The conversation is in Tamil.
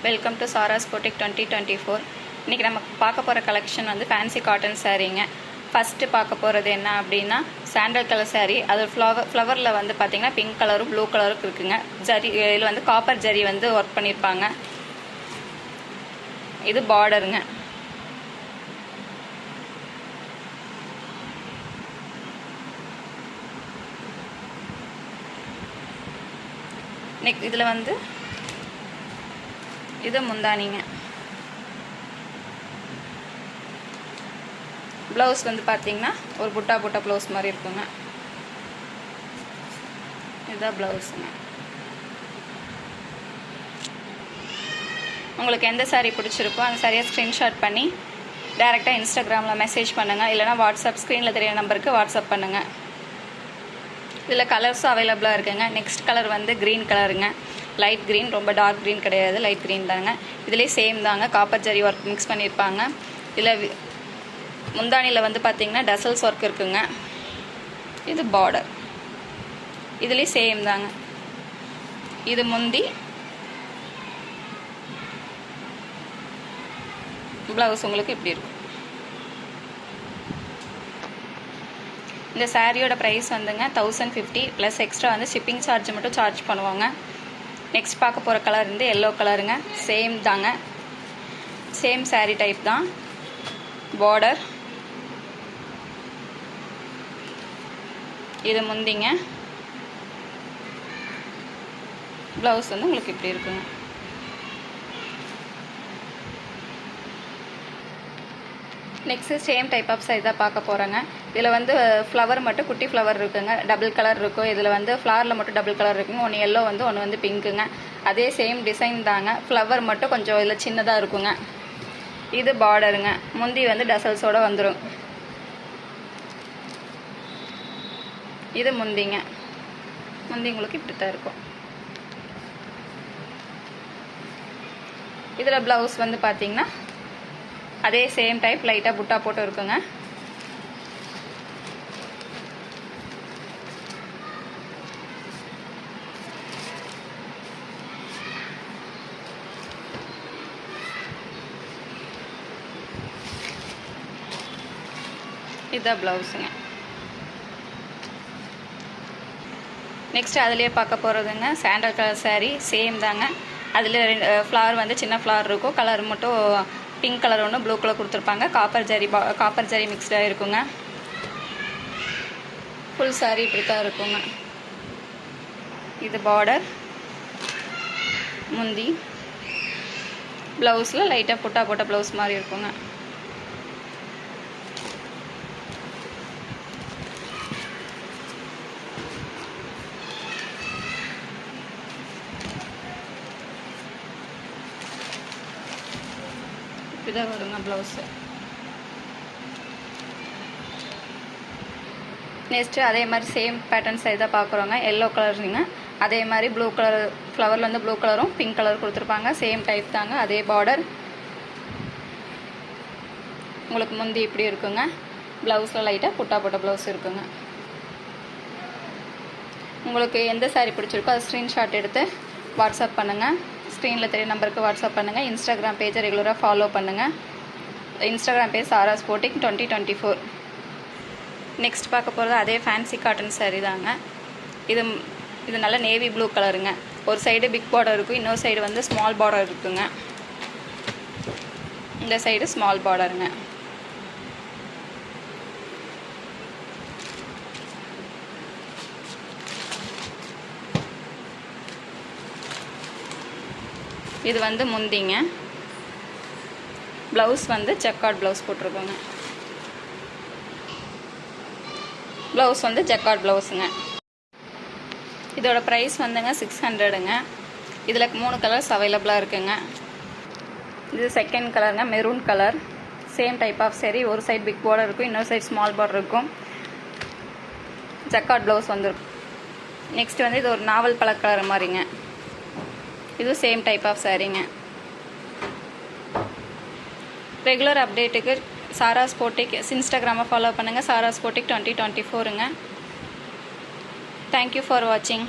வெல்கம் டு சாராஸ் போட்டிக் 2024. இன்றைக்கி நம்ம பார்க்க போகிற கலெக்ஷன் வந்து ஃபேன்சி காட்டன் சாரீங்க. ஃபஸ்ட்டு பார்க்க போகிறது என்ன அப்படின்னா சாண்டல் கலர் சாரீ. அது ஃப்ளவரில் வந்து பார்த்திங்கன்னா பிங்க் கலரும் ப்ளூ கலரும் இருக்குங்க. ஜரி இதில் வந்து காப்பர் ஜரி வந்து ஒர்க் பண்ணியிருப்பாங்க. இது பார்டருங்க. இதில் வந்து இது முந்தானிங்க. ப்ளவுஸ் வந்து பார்த்தீங்கன்னா ஒரு புட்டா ப்ளவுஸ் மாதிரி இருக்குங்க. இதுதான் ப்ளவுஸுங்க. உங்களுக்கு எந்த சாரீ பிடிச்சிருக்கோ அந்த சாரியை ஸ்க்ரீன்ஷாட் பண்ணி டைரெக்டாக இன்ஸ்டாகிராமில் மெசேஜ் பண்ணுங்கள், இல்லைனா வாட்ஸ்அப் ஸ்க்ரீனில் தெரிய நம்பருக்கு வாட்ஸ்அப் பண்ணுங்கள். இதில் கலர்ஸும் அவைலபிளாக இருக்குங்க. நெக்ஸ்ட் கலர் வந்து க்ரீன் கலருங்க. லைட் க்ரீன், ரொம்ப டார்க் க்ரீன் கிடையாது, லைட் க்ரீன் தாங்க. இதிலே சேம் தாங்க, காப்பர் ஜரி ஒர்க் மிக்ஸ் பண்ணியிருப்பாங்க. இதில் முந்தானியில் வந்து பார்த்திங்கன்னா டசல்ஸ் ஒர்க் இருக்குங்க. இது பார்டர். இதுலேயே சேம் தாங்க. இது முந்தி, ப்ளவுஸ் உங்களுக்கு இப்படி இருக்கும். இந்த சாரியோட ப்ரைஸ் வந்துங்க 1050 ப்ளஸ் எக்ஸ்ட்ரா வந்து ஷிப்பிங் சார்ஜ் மட்டும் சார்ஜ் பண்ணுவாங்க. நெக்ஸ்ட் பார்க்க போகிற கலர் வந்து எல்லோ கலருங்க. சேம் தாங்க, சேம் சாரீ டைப் தான். பார்டர், இது முந்திங்க. ப்ளவுஸ் வந்து உங்களுக்கு இப்படி இருக்குங்க. Next same type of sari தான் பார்க்க போகிறோங்க. இதில் வந்து ஃப்ளவர் மட்டும் குட்டி ஃப்ளவர் இருக்குங்க, டபுள் கலர் இருக்கும். இதில் வந்து ஃப்ளவரில் மட்டும் டபுள் கலர் இருக்குங்க. ஒன்று எல்லோ வந்து ஒன்று வந்து பிங்க்குங்க. அதே சேம் டிசைன் தாங்க, ஃப்ளவர் மட்டும் கொஞ்சம் இதில் சின்னதாக இருக்குங்க. இது பார்டருங்க. முந்தி வந்து டசல்ஸோடு வந்துடும். இது முந்திங்க. முந்தி உங்களுக்கு இப்படி தான் இருக்கும். இதில் ப்ளவுஸ் வந்து பார்த்திங்கன்னா அதே சேம் டைப் லைட்டாக புட்டா போட்டு இருக்குங்க. இதுதான் ப்ளவுஸுங்க. நெக்ஸ்ட் அதிலே பார்க்க போகிறதுங்க சாண்டல் கலர் சாரீ. சேம் தாங்க. அதில் ஃப்ளவர் வந்து சின்ன ஃப்ளவர் இருக்கும். கலர் மட்டும் பிங்க் கலர் ஒன்று, ப்ளூ கலர் கொடுத்துருப்பாங்க. காப்பர் ஜரி மிக்ஸ்டாக இருக்குங்க. ஃபுல் சாரீ இப்படி தான் இருக்குங்க. இது பார்டர், முந்தி, ப்ளவுஸில் லைட்டாக புட்டா போட்ட ப்ளவுஸ் மாதிரி இருக்குங்க. இப்படிதான் வருங்க ப்ளவுஸு. நெக்ஸ்ட்டு அதே மாதிரி சேம் பேட்டர்ன்ஸ் இதை பார்க்குறோங்க. எல்லோ கலருங்க. அதே மாதிரி ப்ளூ கலர் ஃப்ளவரில் வந்து ப்ளூ கலரும் பிங்க் கலர் கொடுத்துருப்பாங்க. சேம் டைப் தாங்க. அதே பார்டர். உங்களுக்கு முந்தி இப்படி இருக்குங்க. ப்ளவுஸில் லைட்டாக புட்டா போட்ட ப்ளவுஸ் இருக்குங்க. உங்களுக்கு எந்த சாரீ பிடிச்சிருக்கோ அதை ஸ்க்ரீன்ஷாட் எடுத்து வாட்ஸ்அப் பண்ணுங்கள். ஸ்க்ரீனில் தெரிய நம்பருக்கு வாட்ஸ்அப் பண்ணுங்கள். இன்ஸ்டாகிராம் பேஜை ரெகுலராக ஃபாலோ பண்ணுங்கள். இன்ஸ்டாகிராம் பேஜ் சாராஸ் போட்டிக் 2024. நெக்ஸ்ட் பார்க்க போகிறது அதே ஃபேன்சி காட்டன் சாரீ தாங்க. இது நல்ல நேவி ப்ளூ கலருங்க. ஒரு சைடு பிக் பார்டர் இருக்கும், இன்னொரு சைடு வந்து ஸ்மால் பார்டர் இருக்குங்க. இந்த சைடு ஸ்மால் பார்டருங்க. இது வந்து முந்திங்க. ப்ளவுஸ் வந்து ஜக்கார்ட் ப்ளவுஸ் போட்டிருக்கோங்க. ப்ளவுஸ் வந்து ஜக்கார்ட் ப்ளவுஸுங்க. இதோட ப்ரைஸ் வந்துங்க 600ங்க. இதில் 3 கலர்ஸ் அவைலபிளாக இருக்குங்க. இது செகண்ட் கலருங்க, maroon colour. Same type of sari. ஒரு சைடு பிக் பார்டர் இருக்கும், இன்னொரு சைடு ஸ்மால் பார்டர் இருக்கும். ஜக்கார்ட் ப்ளவுஸ் வந்துருக்கும். நெக்ஸ்ட் வந்து இது ஒரு நாவல் பழ கலர் மாதிரிங்க. இது சேம் டைப் ஆஃப் சாரீங்க. ரெகுலர் அப்டேட்டுக்கு சாராஸ் போட்டிக் இன்ஸ்டாகிராமை ஃபாலோ பண்ணுங்கள். Sara's boutique 2024ங்க. தேங்க்யூ ஃபார் வாட்சிங்.